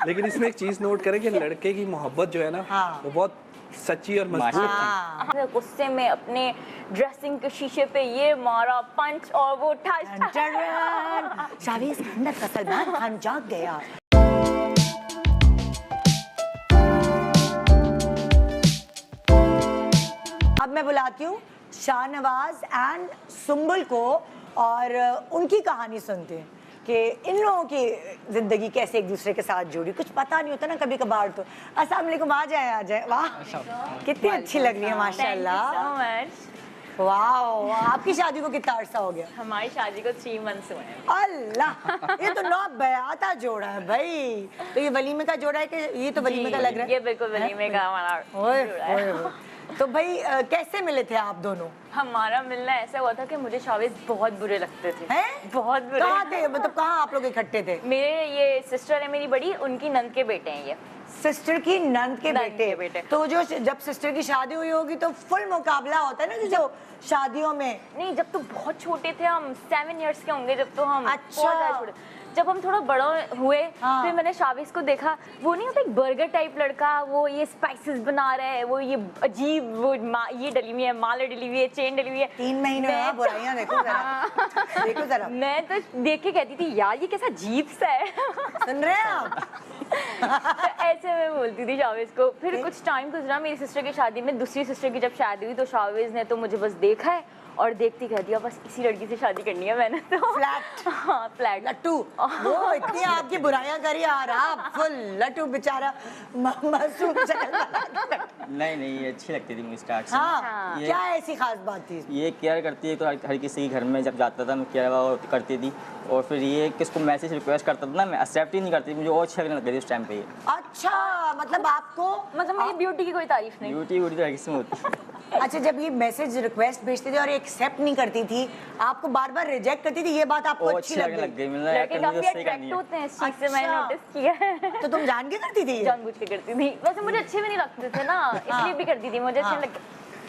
लेकिन इसमें एक चीज नोट करें कि लड़के की मोहब्बत जो है ना, हाँ। वो बहुत सच्ची और मजबूत है। हाँ। गुस्से में अपने ड्रेसिंग के शीशे पे ये मारा पंच और वो ठस। शावीज खान का सलमान खान जाग गया। अब मैं बुलाती हूँ शाहनवाज एंड सुम्बुल को और उनकी कहानी सुनते हैं कि इन लोगों की जिंदगी कैसे एक दूसरे के साथ जुड़ी। कुछ पता नहीं होता ना कभी कभार तो। अस्सलाम वालेकुम, आ जाए। वाह कितनी अच्छी लग रही है माशाल्लाह। वाह, आपकी शादी को कितना अरसा हो गया? हमारी शादी को 3 मंथ्स हुए हैं। अल्लाह, ये तो नौ बयाता जोड़ा है भाई। तो ये वलीमे का जोड़ा है कि ये तो वलीमे का लग रहा है? ये बिल्कुल वलीमे का हमारा जोड़ा है। तो भाई कैसे मिले थे आप दोनों? हमारा मिलना ऐसा हुआ था कि मुझे शावेज बहुत बुरे लगते थे। हैं? बहुत बुरे। कहाँ थे, मतलब कहाँ आप लोग इकट्ठे थे? मेरे ये सिस्टर है मेरी बड़ी, उनकी नंद के बेटे हैं ये। सिस्टर की नंद के बेटे। तो जो जब सिस्टर की शादी हुई होगी तो फुल मुकाबला होता है ना जो शादियों में। नहीं, जब तो बहुत छोटे थे हम, 7 इयर्स के होंगे जब तो हम। अच्छा। बहुत ज़्यादा छोटे। जब हम थोड़ा बड़ा हुए हाँ। फिर मैंने शावेज को देखा। वो नहीं होता एक बर्गर टाइप लड़का, वो ये स्पाइसेस बना रहा है, वो ये अजीब वो ये डली हुई है, माला डली हुई है, चेन डली हुई है। 3 महीने में बुराइयां देखो जरा। देखो जरा। मैं तो देख के कहती थी यार ये कैसा अजीब सा है। सुन रहे हैं आप? तो ऐसे मैं बोलती थी शावेज को। फिर कुछ टाइम गुजरा मेरी सिस्टर की शादी में। दूसरी सिस्टर की जब शादी हुई तो शावेज ने तो मुझे बस देखा है और देखती कह दिया बस इसी लड़की से शादी करनी है मैंने तो। फ्लैट। हाँ फ्लैट। लट्टू वो इतनी आपकी बुराइयां करी आ रहा फुल लट्टू बेचारा मासूम शक्ल। नहीं ये अच्छी लगती थी मुझे स्टार्ट से। हाँ, ये- क्या ऐसी खास बात थी? ये केयर करती है तो हर किसी के घर में जब जाता था मैं केयर करती थी। और फिर ये किसको मैसेज रिक्वेस्ट करता था ना, मैं एक्सेप्ट ही नहीं करती, मुझे और अच्छी लगने लग गई उस टाइम पे ये। अच्छा, मतलब आपको मतलब मेरी ब्यूटी की कोई तारीफ नहीं। ब्यूटी तो हर किसी में होती है। अच्छा, जब ये मैसेज रिक्वेस्ट भेजते थे और एक्सेप्ट नहीं करती थी, आपको बार बार रिजेक्ट करती थी, ये बात आपको और अच्छी लग लगने गई? मतलब लड़के काफी अट्रैक्ट होते हैं इस चीज से, मैंने अच्छा। नोटिस किया है। तो तुम जान के करती थी ये? जानबूझ के करती थी। वैसे मुझे अच्छे भी नहीं लगते थे ना, इसलिए भी करती थी। मुझे अच्छे नहीं लगते।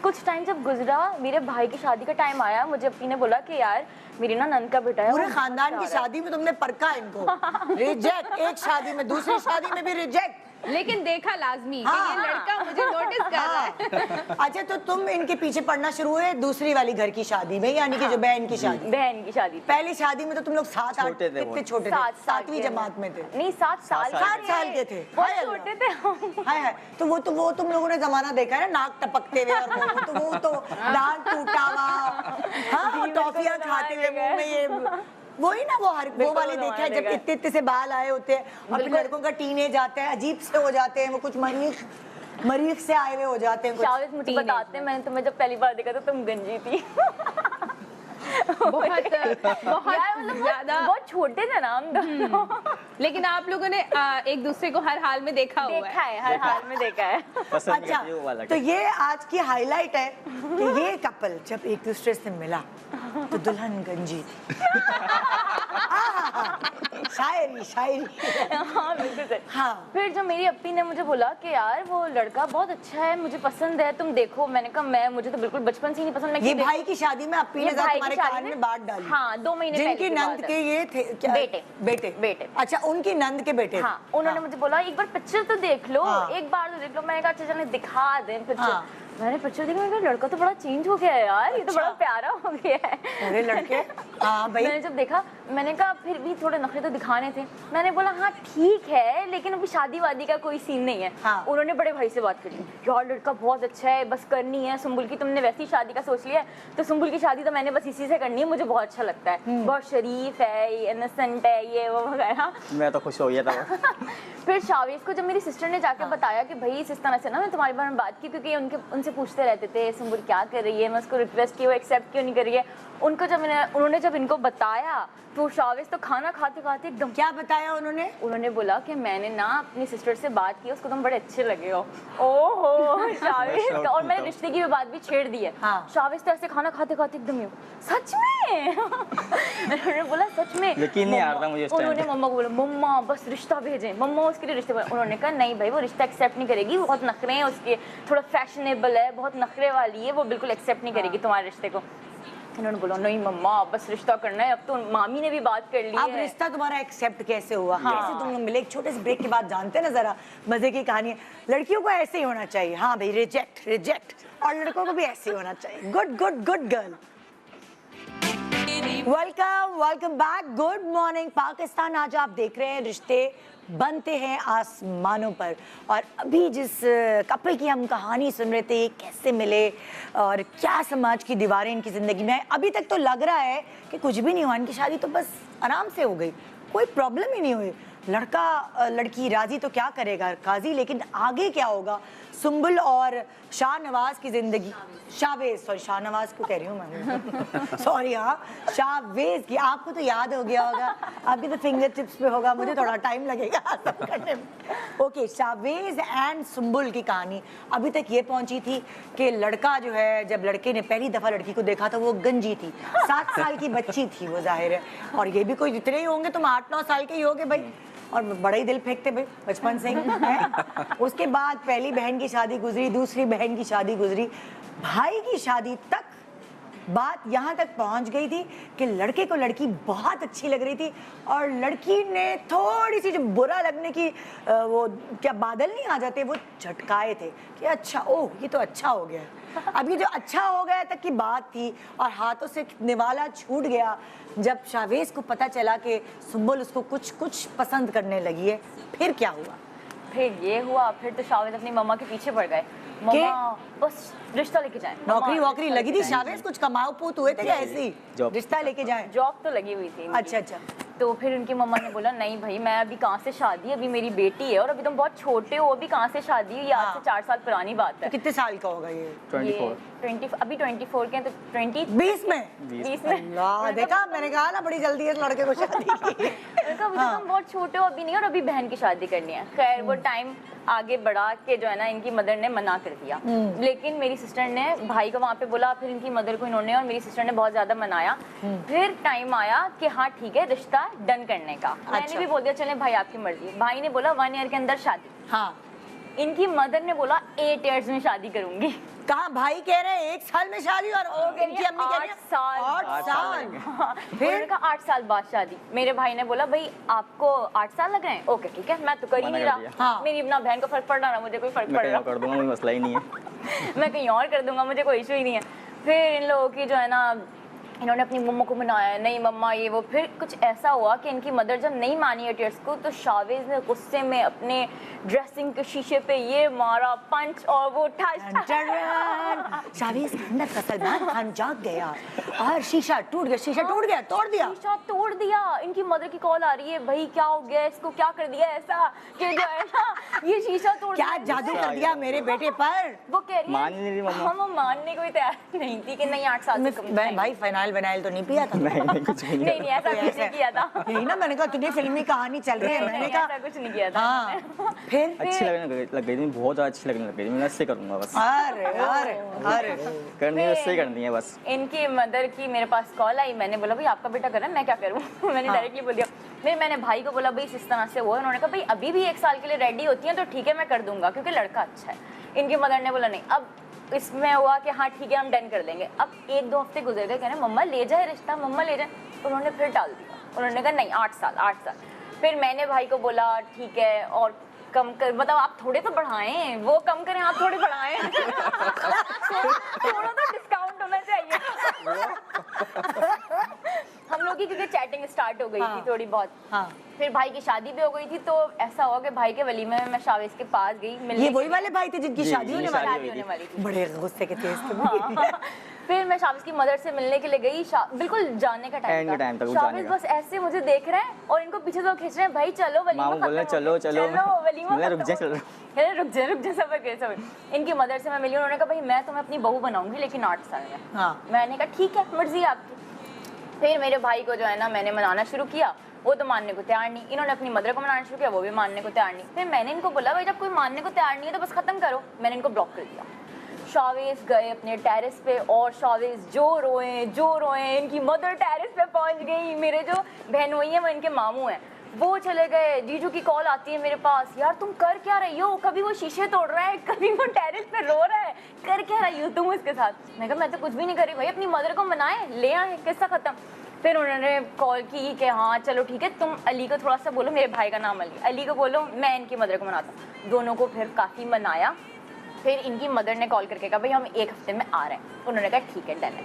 कुछ टाइम जब गुजरा, मेरे भाई की शादी का टाइम आया, मुझे अपनी ने बोला कि यार मेरी ना नंद का बेटा है। पूरे खानदान की शादी में तुमने परखा इनको। रिजेक्ट, एक शादी में, दूसरी शादी में भी रिजेक्ट। लेकिन देखा लाजमी हाँ। कि ये लड़का मुझे नोटिस कर रहा है। अच्छा, तो तुम इनके पीछे पड़ना शुरू हुए दूसरी वाली घर की शादी में, यानी कि जो बहन की शादी? बहन की शादी। पहली शादी में तो तुम लोग 7-8 छोटे थे कितने वो। छोटे थे? 7वीं के जमात में थे? नहीं 7 साल 7 साल के थे। बहुत हाय अल्लाह। छोटे थे हम। हाय हाय, तो वो तुम लोगों ने जमाना देखा है ना, नाक टपकते हुए और वो तो दांत टूटा हुआ, हाँ, टॉफियां खाते हुए मुंह में ये वही ना, वो वाले देखा है जब इतने इतने से बाल आए होते हैं और फिर लड़कों का टीनेज आता है, अजीब से हो जाते हैं वो, कुछ मरीख से आए हुए हो जाते हैं कुछ। शावेज मुझे बताते हैं, मैंने तुम्हें जब पहली बार देखा था तुम गंजी थी। बहुत यार, मतलब ज्यादा। बहुत छोटे थे ना हम दोनों। लेकिन आप लोगों ने एक दूसरे को हर हाल में देखा हुआ देखा है, हर हाल में देखा है। पसंद नहीं अच्छा, करती वो वाला। तो ये आज की हाईलाइट है कि ये कपल जब एक दूसरे से मिला तो दुल्हन गंजी थी। शायरी। हाँ बिल्कुल सही। हाँ। फिर जब मेरी अपी ने मुझे बोला कि यार वो लड़का बहुत अच्छा है, मुझे पसंद है, तुम देखो। मैंने कहा मुझे तो बिल्कुल बचपन से ही नहीं पसंद। मैं ये क्यों भाई की शादी में अपी ने ये भाई की तुम्हारे शादी कान में? में बात डाली? हाँ, 2 महीने पहले जिनकी की नंद बात के है। ये थे क्या? बेटे। अच्छा, उनकी नंद के बेटे। हाँ, उन्होंने मुझे बोला एक बार पिक्चर तो देख लो। हाँ। एक बार तो देख लो। मैंने कहा अच्छा चलें दिखा दें पिक्चर। हाँ। मैंने पिक्चर देखा, मैंने कहा लड़का तो बड़ा चेंज हो गया है यार, ये तो बड़ा प्यारा हो गया है। अरे लड़के, हाँ भाई। मैंने जब देखा मैंने कहा फिर भी थोड़े नखरे तो दिखाने थे। मैंने बोला हाँ ठीक है, लेकिन अभी शादी वादी का कोई सीन नहीं है। हाँ। उन्होंने बड़े भाई से बात करी, यार लड़का बहुत अच्छा है, बस करनी है। सुम्बुल की तुमने वैसी शादी का सोच लिया है, तो सुम्बुल की शादी तो मैंने बस इसी से करनी है, मुझे बहुत अच्छा लगता है, बहुत शरीफ है, इनोसेंट है, ये वो वगैरह। मैं तो खुश हो गया था वो। फिर शावेज को जब मेरी सिस्टर ने जाकर बताया कि भाई इस तरह से ना मैं तुम्हारे बारे में बात की, क्योंकि उनसे पूछते रहते थे सुम्बुल क्या कर रही है, मैं उसको रिक्वेस्ट की, वो एक्सेप्ट क्यों नहीं कर रही है। उन्होंने जब इनको बताया तो शावेज तो खाना खाते खाते एकदम। क्या बताया उन्होंने बोला कि मैंने ना अपनी सिस्टर से बात की, उसको तुम बड़े अच्छे लगे हो। ओहो शावेज, और मैंने रिश्ते की बात भी छेड़ दी है। हाँ। शावेज तो ऐसे खाना खाते खाते एकदम यूं, सच में? उन्होंने बोला सच में? यकीन नहीं आ रहा मुझे इस टाइम उन्होंने पे। मम्मा को बोला मम्मा बस रिश्ता भेजें, मम्मा उसके लिए रिश्ते। उन्होंने कहा नहीं भाई वो रिश्ता एक्सेप्ट नहीं करेगी, बहुत नखरे हैं उसके, थोड़ा फैशनेबल है, बहुत नखरे वाली है, वो बिल्कुल एक्सेप्ट नहीं करेगी तुम्हारे रिश्ते को। इन्होंने बोला नहीं मम्मा बस रिश्ता करना है, अब तो मामी ने भी बात कर ली अब है। रिश्ता तुम्हारा एक्सेप्ट कैसे हुआ? कैसे तुम लोग मिले? एक छोटे से ब्रेक के बाद जानते हैं ना, जरा मजे की कहानी है। लड़कियों को ऐसे ही होना चाहिए, हाँ भाई, रिजेक्ट रिजेक्ट, और लड़कों को भी ऐसे ही होना चाहिए। Good good good girl. Welcome welcome back, good morning Pakistan. आज आप देख रहे हैं रिश्ते बनते हैं आसमानों पर, और अभी जिस कपल की हम कहानी सुन रहे थे, कैसे मिले और क्या समाज की दीवारें इनकी ज़िंदगी में है। अभी तक तो लग रहा है कि कुछ भी नहीं हुआ, इनकी शादी तो बस आराम से हो गई, कोई प्रॉब्लम ही नहीं हुई। लड़का लड़की राजी तो क्या करेगा काजी, लेकिन आगे क्या होगा? सुंबुल और शाहनवाज की ज़िंदगी, शाहवेज, सॉरी शाहनवाज को कह रही हूँ मैं, सॉरी, हाँ शाहवेज की, आपको तो याद हो गया होगा, अभी तो फिंगर टिप्स पे होगा, मुझे थोड़ा टाइम लगेगा करने में। ओके, शाहवेज एंड सुंबुल की कहानी अभी तक ये पहुंची थी कि लड़का जो है, जब लड़के ने पहली दफ़ा लड़की को देखा था वो गंजी थी, 7 साल की बच्ची थी वो, जाहिर है, और ये भी कोई जितने ही होंगे, तुम 8-9 साल के ही होगे भाई, और बड़ा ही दिल फेंकते भाई बचपन से ही। उसके बाद पहली बहन की शादी गुजरी, दूसरी बहन की शादी गुजरी, भाई की शादी तक बात यहाँ तक पहुँच गई थी कि लड़के को लड़की बहुत अच्छी लग रही थी, और लड़की ने थोड़ी सी जो बुरा लगने की वो क्या बादल नहीं आ जाते, वो झटकाए थे कि अच्छा, ओह ये तो अच्छा हो गया। अब ये जो अच्छा हो गया तक की बात थी, और हाथों से निवाला छूट गया जब शाहवेज को पता चला कि सुंबुल उसको कुछ पसंद करने लगी है। फिर क्या हुआ? फिर ये हुआ, फिर तो शाहवेज अपनी मम्मा के पीछे पड़ गए, मम्मा बस रिश्ता लेके जाएं। नौकरी वोकरी लगी थी शाहवेज? कुछ कमाओ पूत हुए थे क्या ऐसे ही? रिश्ता लेके जाएं? जॉब तो लगी हुई थी इनकी। अच्छा अच्छा। तो फिर उनकी मम्मा ने बोला नहीं भाई, मैं अभी कहाँ से शादी, अभी मेरी बेटी है और अभी तुम बहुत छोटे हो, अभी कहाँ से शादी हुई, आज से 4 साल पुरानी बात तो है। कितने साल का होगा ये? 24। अभी 24 के हैं, तो 20 में? 20 में। अल्लाह, देखा मैंने कहा ना बड़ी जल्दी है लड़के को शादी की। अभी तो तुम बहुत छोटे हो, अभी नहीं, और अभी बहन की शादी करनी है। खैर वो टाइम आगे बढ़ा के जो है ना, इनकी मदर ने मना कर दिया, लेकिन मेरी सिस्टर ने भाई को वहाँ पे बोला, फिर इनकी मदर को इन्होंने और मेरी सिस्टर ने बहुत ज्यादा मनाया। फिर टाइम आया कि हाँ ठीक है, रिश्ता डन करने का। मैंने भी बोल दिया चले भाई आपकी मर्जी। भाई ने बोला 1 ईयर के अंदर शादी। हाँ। इनकी मदर ने बोला 8 इयर्स में शादी करूंगी। कहाँ भाई कह रहे हैं 1 साल में शादी, और इनकी अम्मी कह रही है 8 साल। फिर का 8 साल बाद शादी। मेरे भाई ने बोला भाई आपको 8 साल लग रहे हैं, ओके ठीक है, मैं तो कर ही नहीं रहा। हाँ। मेरी अपना बहन को फर्क पड़ रहा, मुझे कोई फर्क पड़ रहा, कर दूंगा, कोई मसला ही नहीं है। मैं कहीं और कर दूंगा, मुझे कोई इशू ही नहीं है। फिर इन लोगों की जो है ना, इन्होंने अपनी मम्मा को मनाया, नहीं मम्मा ये वो। फिर कुछ ऐसा हुआ कि इनकी मदर जब नहीं मानी 8 इयर्स को, तो शाहवेज ने गुस्से में अपने ड्रेसिंग के शीशे पे ये मारा पंच, और वो शाहवेज के अंदर का सलमान खान जाग गया और शीशा टूट गया, शीशा टूट गया, तोड़ दिया। शीशा तोड़ दिया। इनकी मदर की कॉल आ रही है, भाई क्या हो गया, इसको क्या कर दिया ऐसा कि जो है ना ये शीशा तोड़ क्या जादू कर दिया मेरे बेटे पर? वो कह रही मान नहीं रही मम्मा। हम मानने को भी तैयार नहीं थी कि नहीं 8 साल से कम नहीं। भाई फाइनल बनाइल तो नहीं पिया था? नहीं कुछ भी नहीं ऐसा कुछ नहीं किया था। यही ना मैंने कहा, तुझे फिल्मी कहानी चल रही है, मैंने कहा ऐसा कुछ नहीं किया था। हाँ। फिर अच्छी लगने लग गई थी, बहुत ज़्यादा अच्छी लगने लग गई थी। मैं इससे करूँगा बस, अरे अरे अरे करनी है उससे करनी है बस। इनकी मदर की मेरे पास कॉल आई, मैंने बोला भाई आपका बेटा कर रहा है, मैं क्या करूँ। मैंने डायरेक्टली बोल दिया। फिर मैंने भाई को बोला भाई इस तरह से हुआ। उन्होंने कहा भाई अभी भी 1 साल के लिए रेडी होती हैं तो ठीक है मैं कर दूंगा, क्योंकि लड़का अच्छा है। इनकी मदर ने बोला नहीं। अब इसमें हुआ कि हाँ ठीक है हम डन कर देंगे। अब 1-2 हफ्ते गुजर गए, कहने मम्मा ले जाए रिश्ता, मम्मा ले जाए। उन्होंने फिर टाल दिया। उन्होंने कहा नहीं 8 साल। फिर मैंने भाई को बोला ठीक है, और कम कर, मतलब आप थोड़े तो बढ़ाएं, वो कम करें आप थोड़े बढ़ाएं। थोड़ा तो डिस्काउंट होना चाहिए। हम लोग की क्योंकि चैटिंग स्टार्ट हो गई थी थोड़ी बहुत। हाँ। फिर भाई की शादी भी हो गई थी, तो ऐसा हुआ कि भाई के वलीमे में मैं शाहवेज के पास गई मिलने। ये वही वाले भाई थे जिनकी शादी होने वाली थी। बड़े गुस्से के थे इसके। फिर मैं शाहवेज की मदर से मिलने के लिए गई, बिल्कुल जाने का टाइम था। शाहवेज बस ऐसे मुझे देख रहे हैं और इनको पीछे से खींच रहे हैं, भाई चलो वलीमा मामू बोल रहे चलो वलीमा रुक जा सबर। इनकी मदर से मैं मिली, उन्होंने कहा भाई मैं तुम्हें अपनी बहू बनाऊंगी लेकिन 8 साल में। हाँ। मैंने कहा ठीक है मर्जी आपकी। फिर मेरे भाई को जो है ना मैंने मनाना शुरू किया, वो तो मानने को तैयार नहीं। इन्होंने अपनी मदर को मनाना शुरू किया, वो भी मानने को तैयार नहीं। फिर मैंने इनको बोला भाई जब कोई मानने को तैयार नहीं है तो बस खत्म करो। मैंने इनको ब्लॉक कर दिया। शाहवेज गए अपने टेरेस पे, और शाहवेज जो रोए। इनकी मदर टेरेस पे पहुंच गई। मेरे जो बहनोई हैं वो इनके मामू हैं, वो चले गए। जीजू की कॉल आती है मेरे पास, यार तुम कर क्या रही हो, कभी वो शीशे तोड़ रहा है, कभी वो टेरेस पे रो रहा है, कर क्या रही हो तुम उसके साथ। मैं कहा मैं तो कुछ भी नहीं कर रही भाई, अपनी मदर को मनाए, ले आए, किस्सा खत्म। फिर उन्होंने कॉल की कि हाँ चलो ठीक है, तुम अली को थोड़ा सा बोलो, मेरे भाई का नाम अली को बोलो, मैं इनकी मदर को मनाता हूँ। दोनों को फिर काफ़ी मनाया। फिर इनकी मदर ने कॉल करके कहा भाई हम 1 हफ्ते में आ रहे हैं। उन्होंने कहा ठीक है डन है।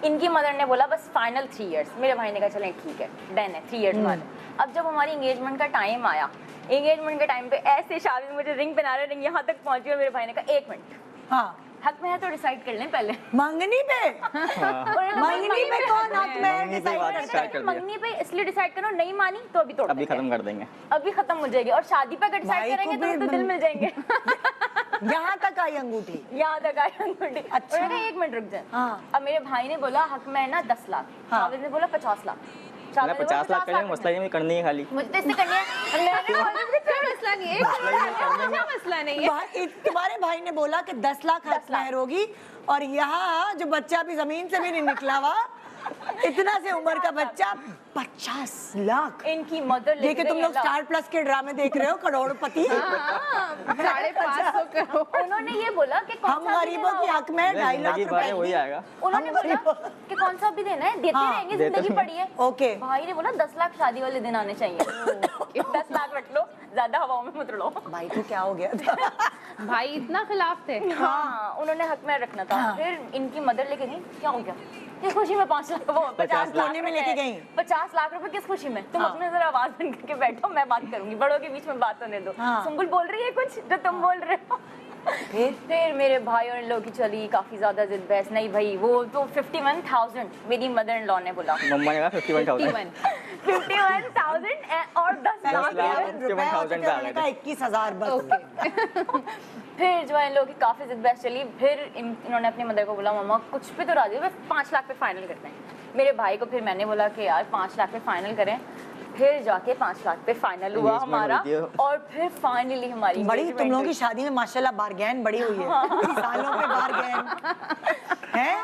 इनकी मदर ने बोला बस फाइनल 3 इयर्स। मेरे भाई ने कहा चलें ठीक है डन है 3 इयर्स बाद। अब जब हमारी एंगेजमेंट का टाइम आया, एंगेजमेंट के टाइम पे ऐसे शादी मुझे रिंग पहना रहे, रिंग यहाँ तक पहुंची और मेरे भाई ने कहा 1 मिनट, हाँ हक में है तो डिसाइड कर लें पहले। मंगनी पे मंगनी पे कौन हक में है मंगनी पे बात डिसाइड start कर दिया। मंगनी पे इसलिए डिसाइड करो, नहीं मानी तो अभी तोड़ अभी देंगे। खत्म कर देंगे। अभी खत्म हो जाएगी। और शादी पे अगर भाई डिसाइड को करेंगे भी तो दिल मिल जाएंगे। यहाँ तक आई अंगूठी। यहाँ तक आया अंगूठी। अच्छा। उन्होंने कहा 1 मिनट रुक जाए। हाँ। अब मेरे भाई ने बोला हक में है ना 10 लाख, हाँ। शाबिज ने बोला 50 लाख। मैं शाबिज ने बोला 50 लाख करेंगे, मसला ही नहीं करनी है खाली। मुझे तो इससे करनी है। मैंने बोला, कोई मसला नहीं है, कोई मसला नहीं है। तुम्हारे भाई ने बोला कि 10 लाख हक महर होगी, और यहाँ जो बच्चा अभी जमीन से भी नहीं निकला हुआ, इतना से उम्र का बच्चा 50 लाख। इनकी मदर देखिए तुम लोग स्टार प्लस के ड्रामे देख रहे हो, करोड़पति। 550 करोड़। उन्होंने ये बोला कि कौन हम सा भी गरीबों देना की होगा। हक में 2.5 लाख जिंदगी भर में वही रुपए। आएगा। उन्होंने हम बोला गरीबों- कि कौन सा भी देना है, देते हाँ, रहेंगे, देते जिंदगी रहेंगे। पड़ी है। ओके। भाई ने बोला 10 लाख शादी वाले दिन आने चाहिए। 10 लाख रख लो, ज्यादा हवाओं में मत उड़ो। भाई को क्या हो गया था? भाई इतना खिलाफ थे। हाँ, उन्होंने हक में रखना था। हाँ। फिर इनकी मदर लेके गई, क्या हो गया, किस खुशी में 5 लाख, वो 50 लाख कोने में लेके गई। 50 लाख रुपए किस खुशी में? तुम हाँ। अपने जरा आवाज बंद करके बैठो, मैं बात करूंगी, बड़ों के बीच में बात होने दो। हाँ। सुम्बुल बोल रही है कुछ जो तुम बोल रहे हो। फिर मेरे भाई और इन लोगों की चली काफी ज्यादा जिद बहस। नहीं भाई वो तो 51,000 मेरी मदर इन लॉ ने बोला। मम्मा ने कहा 51,000। 51,000 और 10 लाख। लाख। रुपए होते थे, उन्होंने कहा 21,000 बस। फिर जो है इन लोगों की काफी जिद बहस चली। फिर इन्होंने अपनी मदर को बोला मम्मा कुछ पे तो राजी हो, बस 5 लाख पे फाइनल करते हैं। मेरे भाई को फिर मैंने बोला कि यार 5 लाख पे फाइनल करें। फिर जाके 5 लाख पे फाइनल हुआ Engagement हमारा, हुई थी। और फिर फाइनली हमारी बड़ी engagement तुम लोगों की हुई। शादी में माशाल्लाह बारगैन बड़ी हुई है, सालों में बारगैन है।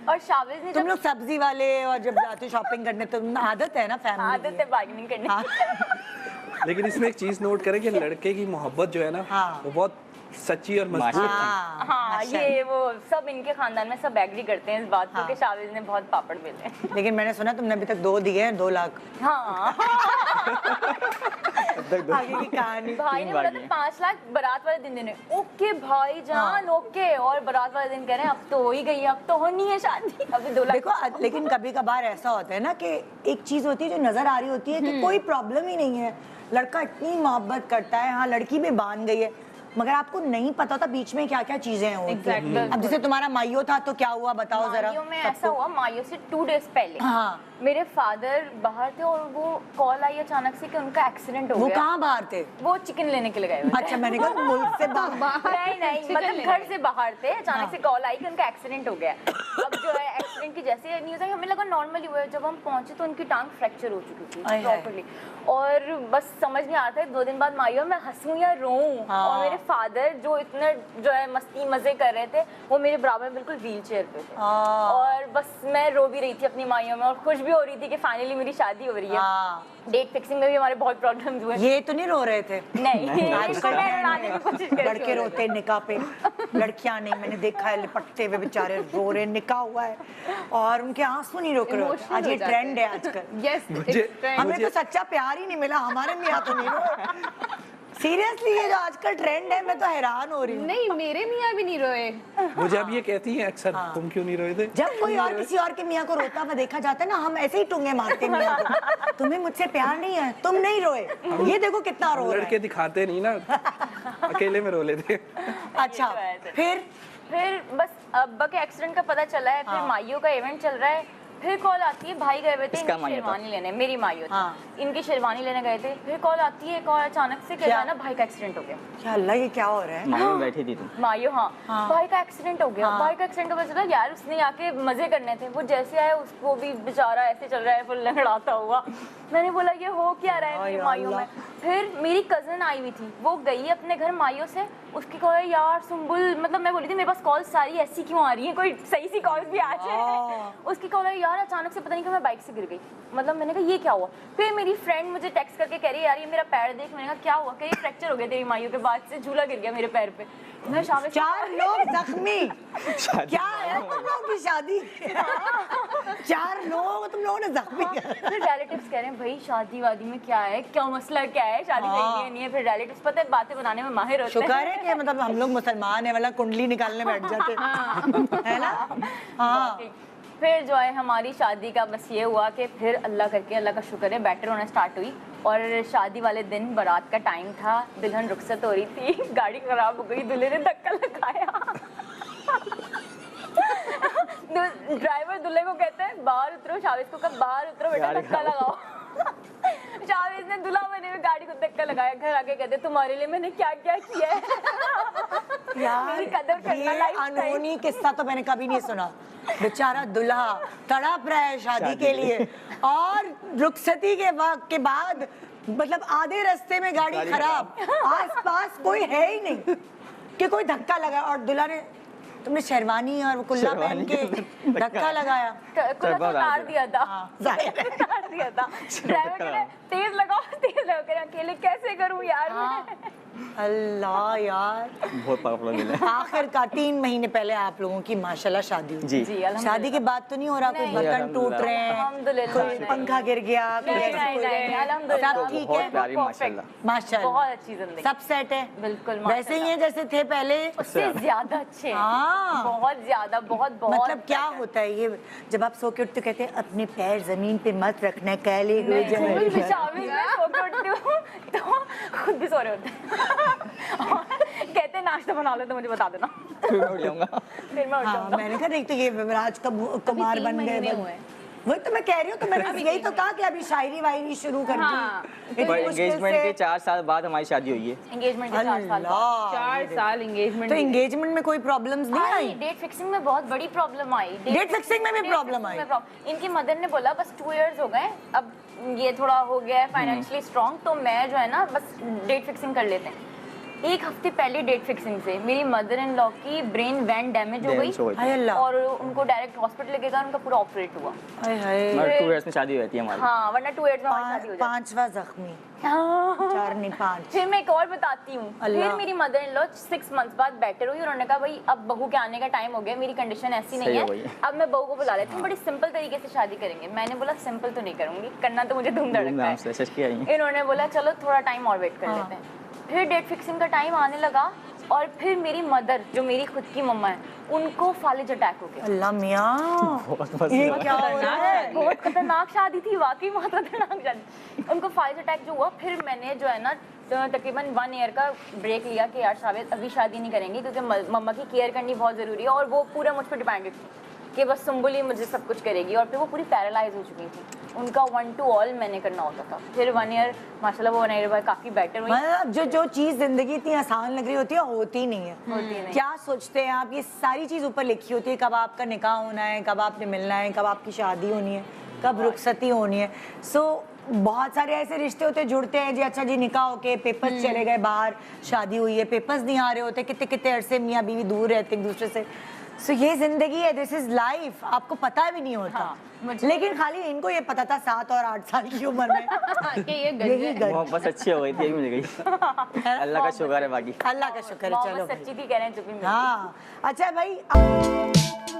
और शाबिज ने तुम जब लोग सब्जी वाले और जब जाते हो शॉपिंग करने, तो आदत है ना फैमिली आदत है बार्गेनिंग करने हाँ। की। लेकिन इसमें एक चीज नोट करें कि लड़के की मोहब्बत जो है ना, हाँ। वो बहुत सच्ची और मजबूत है। हाँ, ये वो सब इनके खानदान में सब एग्री करते हैं इस बात को हाँ। कि शाबिज ने बहुत पापड़ बेले हैं। लेकिन मैंने सुना तुमने अभी तक 2 दिए हैं, 2 लाख। हाँ। आगे की कहानी। भाई ने बार बोला था दिए। 5 लाख बारात वाले दिन देने। ओके भाई जान, ओके। और बारात वाले दिन कह रहे हैं अब तो हो ही गई, अब तो होनी है शादी, अभी 2 लाख। देखो लेकिन कभी कभार ऐसा होता है ना कि एक चीज होती है जो नजर आ रही होती है कि कोई प्रॉब्लम ही नहीं है, लड़का इतनी मोहब्बत करता है, हाँ लड़की भी मान गई है, मगर आपको नहीं पता होता बीच में क्या क्या चीजें होती Exactly. हैं। अब जैसे तुम्हारा माइयो था तो क्या हुआ बताओ जरा। माइयो में ऐसा हुआ, माइयो से 2 डेज पहले हाँ। मेरे फादर बाहर थे और वो कॉल आई अचानक से कि उनका एक्सीडेंट हो वो गया। कहाँ बाहर थे? वो चिकन लेने के लिए गए हुए थे। अच्छा मैंने कहा मुल्क से बाहर। नहीं नहीं, चिकन मतलब लेने घर गए। से बाहर थे, अचानक हाँ। से कॉल आई कि उनका एक्सीडेंट हो गया। अब जो है एक्सीडेंट की जैसे न्यूज़ आई हमें लगा नॉर्मली हुआ है। जब हम पहुंचे तो उनकी टांग फ्रैक्चर हो चुकी थी आय हाय। प्रॉपर्ली, और बस समझ नहीं आ रहा था 2 दिन बाद माइयो मैं हंसूं या रोऊं। हाँ। और मेरे फादर जो इतने जो है मस्ती मजे कर रहे थे, वो मेरे बराबर में बिल्कुल व्हील चेयर पे थे। हाँ। और बस मैं रो भी रही थी अपनी माइयों में, और खुश भी हो रही थी कि फाइनली मेरी शादी हो रही है। हाँ। डेट फिक्सिंग में भी हमारे बहुत प्रॉब्लम्स हुए। ये तो नहीं रो रहे थे? नहीं, आजकल मैं रुलाने की कोशिश कर रही लड़के रोते निकाह पे, लड़कियां नहीं, मैंने देखा है लिपटते हुए बेचारे रो रहे, निकाह हुआ है और उनके आंसू नहीं रोक रहे होते। Emotional आज हो ये जाते ट्रेंड है हैं। आजकल। Yes, मुझे- it's trend. हमें तो सच्चा प्यार ही नहीं मिला, हमारे मियाँ तो नहीं रोए। सीरियसली ये जो आजकल ट्रेंड है, मैं तो हैरान हो रही हूँ। नहीं, मेरे मियाँ भी नहीं रोए। मुझे अब ये कहती हैं अक्सर, तुम क्यों नहीं रोए थे? जब कोई और किसी और के मियाँ को रोता हुआ देखा जाता है ना, हम ऐसे ही टुंगे मारते हैं मियाँ को। तुम्हें मुझसे प्यार नहीं है, तुम नहीं रोए, ये देखो कितना रो रहा लड़के है। दिखाते नहीं ना, अकेले में रो लेते। अच्छा ये तो है सर। फिर बस अब्बा के एक्सीडेंट का पता चला है। फिर माइयो का इवेंट चल रहा है। फिर कॉल आती है, भाई गए हुए थे इसका इनकी माइयो था। शेरवानी लेने, मेरी माइयो थी। हाँ। इनकी शेरवानी लेने गए थे। फिर कॉल आती है, कॉल अचानक से क्या? क्या ना भाई का एक्सीडेंट हो गया। क्या अल्लाह, ये क्या हो रहा है? मामी में बैठी थी तुम। माइयो हाँ, हाँ। भाई का एक्सीडेंट हो गया। हाँ। भाई का एक्सीडेंट हो गया, चला यार उसने आके मजे करने थे। वो जैसे आया उसको भी बेचारा ऐसे चल रहा है फुल लंगड़ाता हुआ। मैंने बोला ये हो क्या रहा है मेरी माइयो में। फिर मेरी कजन आई हुई थी, वो गई अपने घर माइयो से। उसकी कॉल यार सुम्बुल, मतलब मैं बोली थी मेरे पास कॉल सारी ऐसी क्यों आ रही है, कोई सही सी कॉल भी आ जाए। उसकी कॉल यार यार अचानक से पता नहीं कि मैं बाइक से गिर गई। मतलब मैंने कहा ये क्या हुआ। फिर मेरी फ्रेंड मुझे टेक्स्ट करके कह रही है यार ये मेरा पैर देख। मैंने कहा क्या हुआ। कह रही फ्रैक्चर हो गया तेरी माइयों के बाद से, झूला गिर गया मेरे पैर पे। मैं शामिल 4 लोग जख्मी, क्या है तुम लोगों की शादी 4 लोग तुम लोगों ने जख्मी कर। फिर रिलेटिव्स कह रहे हैं भाई शादी वादी में क्या है, क्या मसला क्या है, शादी सही है नहीं है। फिर रिलेटिव्स पता है बातें बनाने में माहिर होते शुक्र हैं। है कि मतलब हम लोग मुसलमान है, वाला कुंडली निकालने बैठ जाते है ना। हाँ फिर जो है हमारी शादी का बस ये हुआ कि फिर अल्लाह करके, अल्लाह का शुक्र है, बेटर होना स्टार्ट हुई। और शादी वाले दिन बारात का टाइम था, दुल्हन रुखसत हो रही थी, गाड़ी खराब हो गई, दूल्हे ने धक्का लगाया। ड्राइवर दूल्हे को कहते हैं बाहर उतरो, शाविज को कहा बाहर उतरो बेटा, धक्का लगाओ। शाविज ने दूल्हा बने हुए गाड़ी को धक्का लगाया। घर आके कहते तुम्हारे लिए मैंने क्या क्या किया है। मेरी कदर करना। ये अनहोनी किस्सा तो मैंने कभी नहीं सुना। बेचारा दूल्हा तड़प रहा है शादी के लिए, और रुखसती के वक्त के बाद मतलब आधे रास्ते में गाड़ी खराब, आसपास कोई है ही नहीं कि कोई धक्का लगा, और दूल्हा ने तुमने शेरवानी और वो कुल्ला पहन के धक्का लगाया। कुल्ला तो उतार दिया था। उतार दिया था। ड्राइवर कह रहे तेज लगाओ, तेज लगाओ। कह रहे अकेले कैसे करूं यार मैं। अल्लाह यार, बहुत पावरफुल मिला है। आखिर का 3 महीने पहले आप लोगों की माशाल्लाह शादी हुई। जी जी शादी के बाद तो नहीं हो रहा, कोई नहीं। बर्तन टूट रहे हैं, अल्हम्दुलिल्लाह कोई नहीं। पंखा गिर गया, कोई नहीं, ऐसा नहीं, कोई- नहीं, अल्हम्दुलिल्लाह। सब ठीक बहुत है, प्यारी बहुत माशाल्लाह। माशाल्लाह बहुत अच्छी जिंदगी। सब सेट है, बिल्कुल वैसे ही है जैसे थे पहले। उससे ज्यादा अच्छे। हाँ। बहुत ज्यादा, बहुत बहुत। मतलब क्या होता है ये, जब आप सो के उठते कहते हैं अपने पैर जमीन पे मत रखना, कैले हुए बिल्कुल भी जमीन। शामिल मैं सो के उठती हूँ तो खुद भी सो रहे होते हैं। और कहते हैं नाश्ता बना लो तो मुझे बता देना। फिर मैं उठ जाऊंगा। फिर मैं उठ हाँ जाऊंगा। मैंने कहा नहीं तो ये राज का कुमार बन गए। वही तो मैं कह रही हूँ, तो मैंने यही तो कहा कि अभी शायरी वायरी शुरू कर हाँ। दी। पर इतनी मुश्किल एंगेजमेंट के से 4 साल बाद हमारी शादी हुई है। एंगेजमेंट के 4 साल बाद। अल्लाह, 4 साल एंगेजमेंट। तो एंगेजमेंट में कोई प्रॉब्लम्स नहीं आई? डेट फिक्सिंग में बहुत बड़ी प्रॉब्लम आई। Date fixing में भी date problem fixing आई? में इनकी मदर ने बोला बस 2 इयर्स हो गए, अब ये थोड़ा हो गया है फाइनेंशियली स्ट्रांग, तो मैं जो है ना बस डेट फिक्सिंग कर लेते हैं। 1 हफ्ते पहले डेट फिक्सिंग से मेरी मदर इन लॉ की ब्रेन वैन डैमेज हो Damage हो गई गई। हाय अल्लाह, और उनको डायरेक्ट हॉस्पिटल लेके गए, उनका पूरा ऑपरेट हुआ। हाय हाय। हमारे 2 इयर्स में शादी हुई थी हमारी। हाँ, वरना 2 इयर्स में हमारी शादी हो जाती। 5वां जख्मी, हाँ। 4 नहीं 5। फिर मैं एक और बताती हूँ। अल्लाह। फिर मेरी मदर इन लॉ 6 मंथ्स बाद बेटर हुई। उन्होंने कहा भाई अब बहू के आने का टाइम हो गया, मेरी कंडीशन ऐसी सही नहीं हो गई है, है। अब मैं बहू को बुला लेती हूँ, बड़ी सिंपल तरीके से शादी करेंगे। मैंने बोला सिंपल तो नहीं करूंगी, करना तो मुझे धूम धड़का धूमधाम है। से सच किया ही। इन्होंने बोला चलो थोड़ा टाइम और वेट कर हाँ। लेते हैं। फिर डेट फिक्सिंग का टाइम आने लगा, और फिर मेरी मदर जो मेरी खुद की मम्मा है, उनको फालिज अटैक हो गया। अल्लाह मियाँ, बहुत मस्त ये हुआ। क्या हो रहा है? बहुत खतरनाक शादी थी, वाकई बहुत खतरनाक शादी। उनको फाइज अटैक जो हुआ, फिर मैंने जो है ना तकरीबन 1 ईयर का ब्रेक लिया कि यार शायद अभी शादी नहीं करेंगे, क्योंकि मम्मा की केयर करनी बहुत ज़रूरी है, और वो पूरा मुझ पर डिपेंडेड थी कि बस सुम्बुल ही मुझे सब कुछ करेगी। और फिर वो पूरी पैरालाइज हो चुकी थी, उनका 1 to all मैंने करना होता था। फिर 1 ईयर माशाल्लाह वो 1 ईयर बाद काफ़ी बेटर हुई। मतलब जो चीज जिंदगी इतनी आसान लग रही होती है होती नहीं है। होती नहीं। क्या सोचते हैं आप, ये सारी चीज ऊपर लिखी होती है, कब आपका निकाह होना है, कब आपने मिलना है, कब आपकी शादी होनी है, कब रुखसती होनी है। सो बहुत सारे ऐसे रिश्ते होते हैं जुड़ते हैं जी, अच्छा जी निकाह होके पेपर्स चले गए बाहर, शादी हुई है, पेपर्स नहीं आ रहे होते, कितने कितने अरसे मियाँ बीवी दूर रहते एक दूसरे से। सो ये जिंदगी है, दिस इज लाइफ, आपको पता भी नहीं होता। हाँ, लेकिन खाली इनको ये पता था 7 और 8 साल की उम्र में कि ये यही गज। मोहब्बत अच्छी हो गई थी, यही मिल गई। अल्लाह का शुक्र है बाकी। अल्लाह का शुक्र है। चलो मोहम्मद भाई। सच्ची थी कह रहे हैं, चुप ही मिलती। हाँ अच्छा भाई